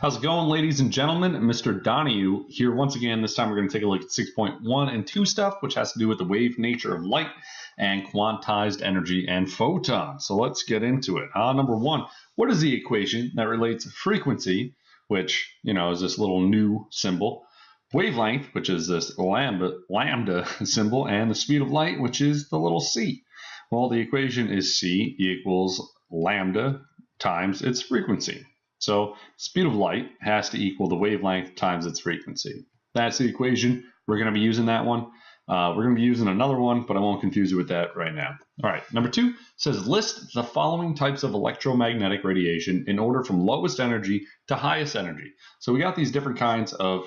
How's it going, ladies and gentlemen? Mr. Donahue here once again. This time we're going to take a look at 6.1 and 2 stuff, which has to do with the wave nature of light and quantized energy and photons. So let's get into it. Number one, what is the equation that relates frequency, which, is this little new symbol, wavelength, which is this lambda symbol, and the speed of light, which is the little c? Well, the equation is c equals lambda times its frequency. So speed of light has to equal the wavelength times its frequency. That's the equation. We're going to be using that one. We're going to be using another one, but I won't confuse you with that right now. All right, number 2 says list the following types of electromagnetic radiation in order from lowest energy to highest energy. So we got these different kinds of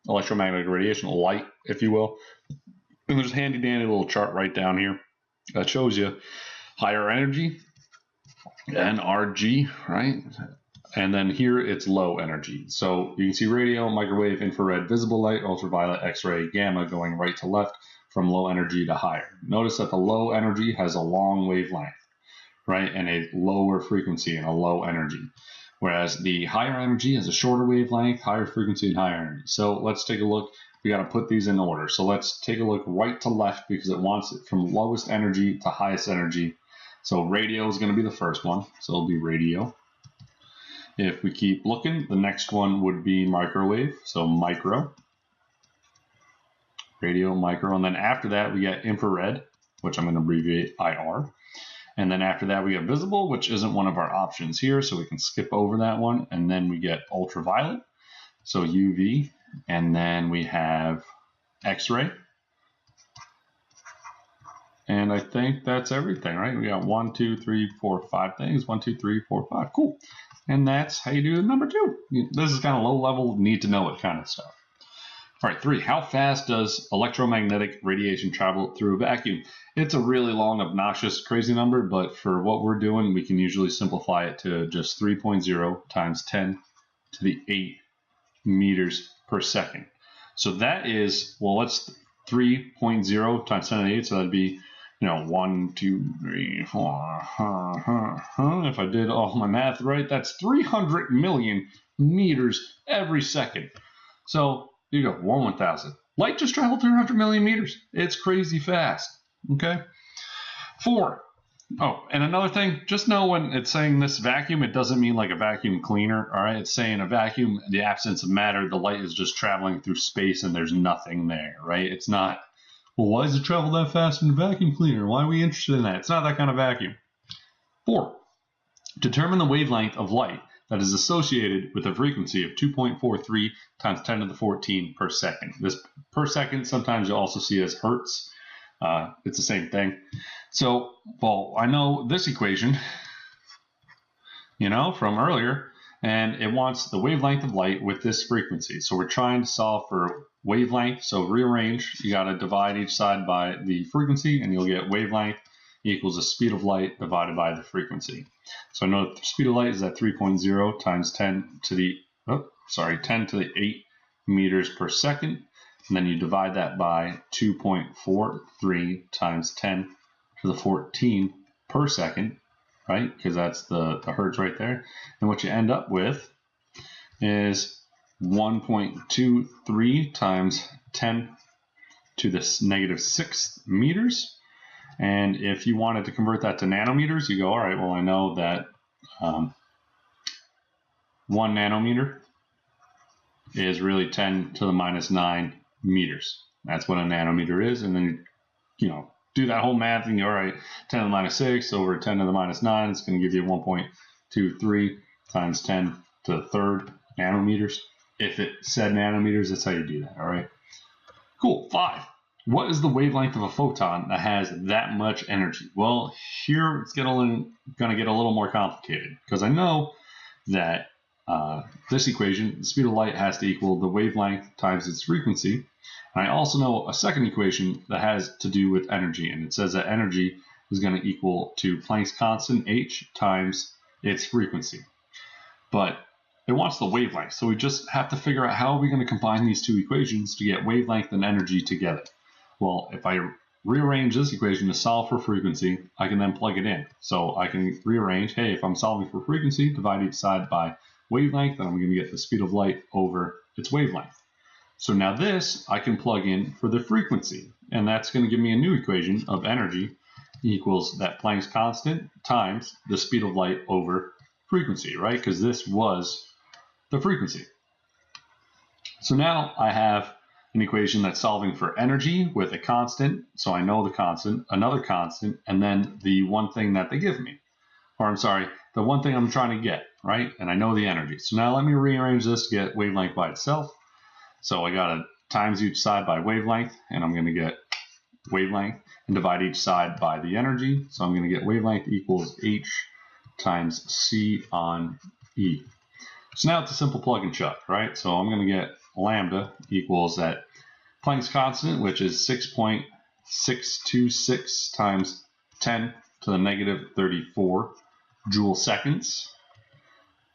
electromagnetic radiation, light, if you will. And there's a handy dandy little chart right down here that shows you higher energy, NRG, right? And then here it's low energy. So you can see radio, microwave, infrared, visible light, ultraviolet, X-ray, gamma going right to left from low energy to higher. Notice that the low energy has a long wavelength, right? And a lower frequency and a low energy. Whereas the higher energy has a shorter wavelength, higher frequency, and higher energy. So let's take a look. We got to put these in order. So let's take a look right to left because it wants it from lowest energy to highest energy. So radio is going to be the first one. So it'll be radio. If we keep looking, the next one would be microwave, so micro, radio, micro, and then after that we get infrared, which I'm going to abbreviate IR, and then after that we get visible, which isn't one of our options here, so we can skip over that one, and then we get ultraviolet, so UV, and then we have X-ray, and I think that's everything, right? We got 1, 2, 3, 4, 5 things, 1, 2, 3, 4, 5, cool. And that's how you do number 2. This is kind of low level, need to know it kind of stuff. All right, 3. How fast does electromagnetic radiation travel through a vacuum? It's a really long, obnoxious, crazy number, but for what we're doing, we can usually simplify it to just 3.0 times 10 to the 8 meters per second. So that is, well, let's 3.0 times 10 to the 8, so that'd be 1, 2, 3, 4. If I did all my math right, that's 300 million meters every second. So you go 1/1000. Light just traveled 300 million meters. It's crazy fast. Okay. 4. Oh, and another thing, just know when it's saying this vacuum, it doesn't mean like a vacuum cleaner. All right, it's saying a vacuum, the absence of matter. The light is just traveling through space, and there's nothing there. Right? It's not. Well, why does it travel that fast in a vacuum cleaner? Why are we interested in that? It's not that kind of vacuum. 4. Determine the wavelength of light that is associated with a frequency of 2.43 times 10 to the 14 per second. This per second, sometimes you'll also see as hertz. It's the same thing. So, well, I know this equation, from earlier, and it wants the wavelength of light with this frequency. So we're trying to solve for wavelength. So rearrange, you got to divide each side by the frequency, and you'll get wavelength equals the speed of light divided by the frequency. So I know that the speed of light is at 3.0 times 10 to the 8 meters per second. And then you divide that by 2.43 times 10 to the 14 per second, right? Because that's the hertz right there. And what you end up with is 1.23 times 10 to the negative 6 meters. And if you wanted to convert that to nanometers, you go, all right, well, I know that 1 nanometer is really 10 to the minus 9 meters. That's what a nanometer is. And then, do that whole math and you go, all right, 10 to the minus 6 over 10 to the minus 9, it's going to give you 1.23 times 10 to the third nanometers. If it said nanometers, that's how you do that, all right? Cool. 5. What is the wavelength of a photon that has that much energy? Well, here it's going to get a little more complicated because I know that this equation, the speed of light, has to equal the wavelength times its frequency. And I also know a second equation that has to do with energy, and it says that energy is going to equal to Planck's constant h times its frequency. But it wants the wavelength, so we just have to figure out how are we going to combine these two equations to get wavelength and energy together. Well, if I rearrange this equation to solve for frequency, I can then plug it in. So I can rearrange, hey, if I'm solving for frequency, divide each side by wavelength, and I'm going to get the speed of light over its wavelength. So now this I can plug in for the frequency, and that's going to give me a new equation of energy equals that Planck's constant times the speed of light over frequency, right? Because this was the frequency. So now I have an equation that's solving for energy with a constant, so I know the constant, another constant, and then the one thing that they give me. Or I'm sorry, the one thing I'm trying to get, right? And I know the energy. So now let me rearrange this to get wavelength by itself. So I got to times each side by wavelength, and I'm going to get wavelength and divide each side by the energy. So I'm going to get wavelength equals H times C on E. So now it's a simple plug and chug, right? So I'm going to get lambda equals that Planck's constant, which is 6.626 times 10 to the negative 34 joule seconds,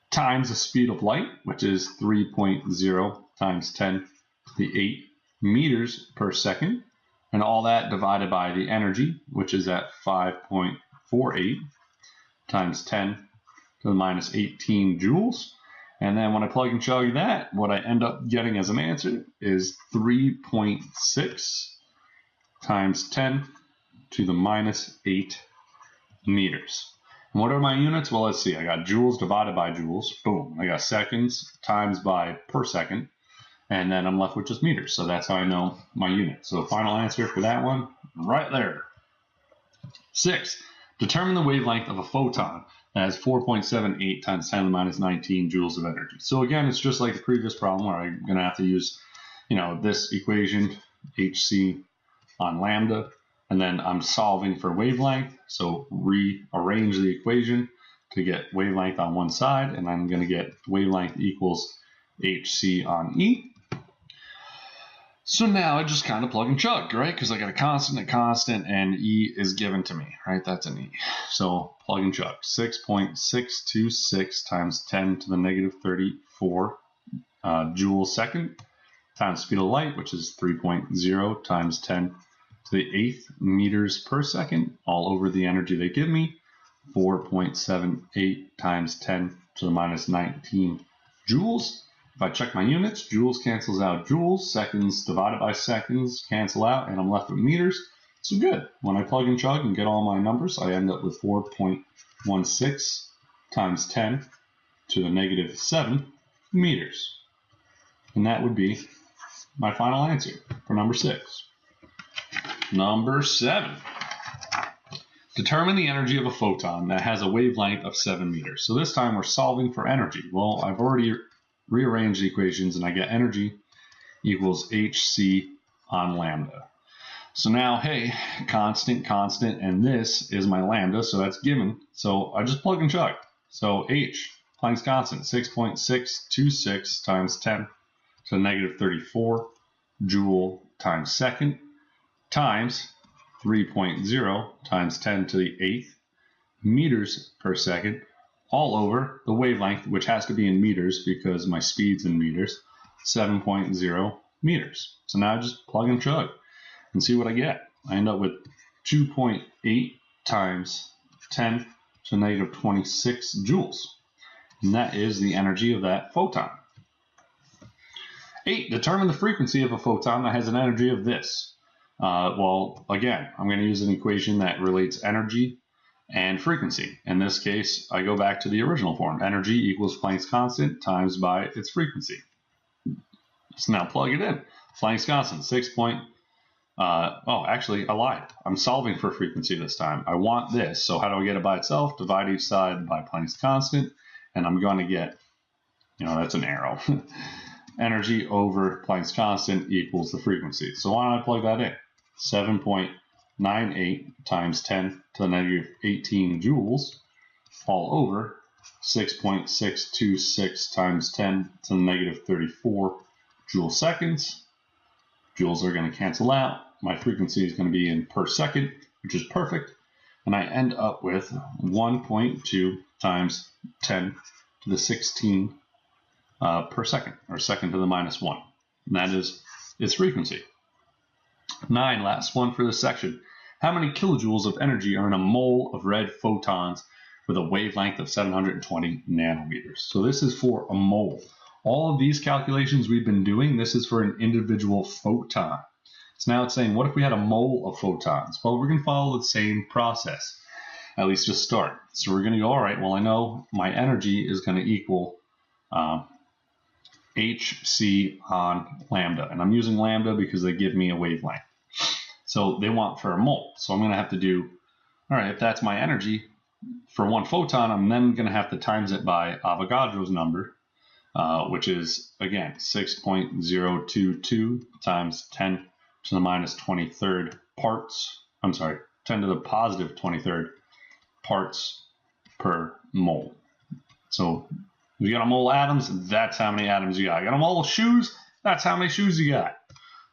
times the speed of light, which is 3.0 times 10 to the 8 meters per second, and all that divided by the energy, which is at 5.48 times 10 to the minus 18 joules. And then when I plug and chug that, what I end up getting as an answer is 3.6 times 10 to the minus 8 meters. And what are my units? Well, let's see. I got joules divided by joules. Boom. I got seconds times by per second. And then I'm left with just meters. So that's how I know my unit. So final answer for that one, right there. 6. Determine the wavelength of a photon that has 4.78 times 10 to the minus 19 joules of energy. So again, it's just like the previous problem where I'm going to have to use, this equation, HC on lambda. And then I'm solving for wavelength. So rearrange the equation to get wavelength on one side. And I'm going to get wavelength equals HC on E. So now I just kind of plug and chug, right? Because I got a constant, and E is given to me, right? That's an E. So plug and chug. 6.626 times 10 to the negative 34 joule second times speed of light, which is 3.0 times 10 to the 8th meters per second, all over the energy they give me, 4.78 times 10 to the minus 19 joules. If I check my units, joules cancels out joules, seconds divided by seconds cancel out, and I'm left with meters. So good. When I plug and chug and get all my numbers, I end up with 4.16 times 10 to the negative 7 meters. And that would be my final answer for number 6. Number 7. Determine the energy of a photon that has a wavelength of 7 meters. So this time we're solving for energy. Well, I've already rearranged the equations, and I get energy equals HC on lambda. So now, hey, constant, and this is my lambda, so that's given. So I just plug and chug. So H, Planck's constant, 6.626 times 10 to the negative 34 joule times second, times 3.0 times 10 to the 8th meters per second, all over the wavelength, which has to be in meters because my speed's in meters, 7.0 meters. So now I just plug and chug and see what I get. I end up with 2.8 times 10 to the negative 26 joules. And that is the energy of that photon. 8. Determine the frequency of a photon that has an energy of this. Well, again, I'm going to use an equation that relates energy and frequency. In this case, I go back to the original form. Energy equals Planck's constant times by its frequency. So now plug it in. Planck's constant, actually, I lied. I'm solving for frequency this time. I want this, so how do I get it by itself? Divide each side by Planck's constant, and I'm going to get, that's an arrow. Energy over Planck's constant equals the frequency. So why don't I plug that in? 7.98 times 10 to the negative 18 joules, all over 6.626 times 10 to the negative 34 joule seconds. Joules are going to cancel out. My frequency is going to be in per second, which is perfect. And I end up with 1.2 times 10 to the 16 per second, or second to the minus 1. And that is its frequency. 9, last one for this section. How many kilojoules of energy are in a mole of red photons with a wavelength of 720 nanometers. So this is for a mole. All of these calculations we've been doing, this is for an individual photon. So now it's saying, what if we had a mole of photons? Well, we're going to follow the same process, at least to start. So we're going to go, all right, well, I know my energy is going to equal hc on lambda. And I'm using lambda because they give me a wavelength. So they want for a mole. So I'm going to have to do, all right, if that's my energy for one photon, I'm then going to have to times it by Avogadro's number, which is, again, 6.022 times 10 to the minus 23rd parts. I'm sorry, 10 to the positive 23rd parts per mole. So if you got a mole of atoms, that's how many atoms you got. You got a mole of shoes, that's how many shoes you got.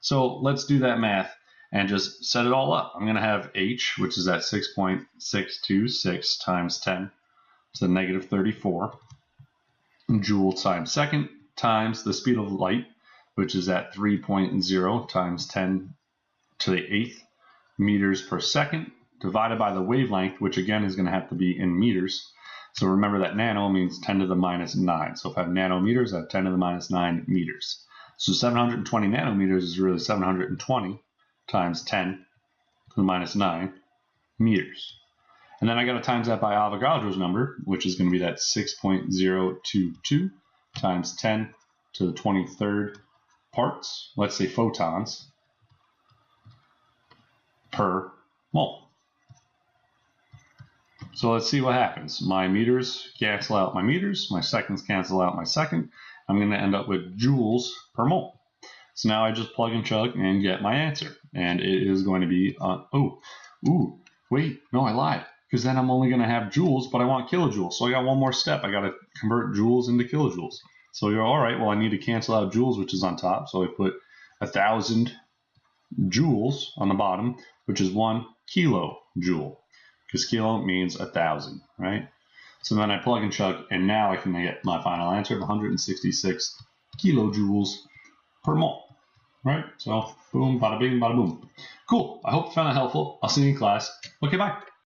So let's do that math and just set it all up. I'm going to have H, which is at 6.626 times 10 to the negative 34 joule times second, times the speed of light, which is at 3.0 times 10 to the 8th meters per second, divided by the wavelength, which again is going to have to be in meters. So remember that nano means 10 to the minus 9. So if I have nanometers, I have 10 to the minus 9 meters. So 720 nanometers is really 720 times 10 to the minus 9 meters. And then I got to times that by Avogadro's number, which is going to be that 6.022 times 10 to the 23rd parts, let's say photons, per mole. So let's see what happens. My meters cancel out my meters, my seconds cancel out my second. I'm going to end up with joules per mole. So now I just plug and chug and get my answer. And it is going to be, wait, no, I lied. Because then I'm only going to have joules, but I want kilojoules. So I got one more step. I got to convert joules into kilojoules. So you're all right, well, I need to cancel out joules, which is on top. So I put 1,000 joules on the bottom, which is 1 kilojoule. Because kilo means 1,000, right? So then I plug and chug, and now I can get my final answer of 166 kilojoules per mole, right? So boom, bada bing, bada boom. Cool. I hope you found that helpful. I'll see you in class. Okay, bye.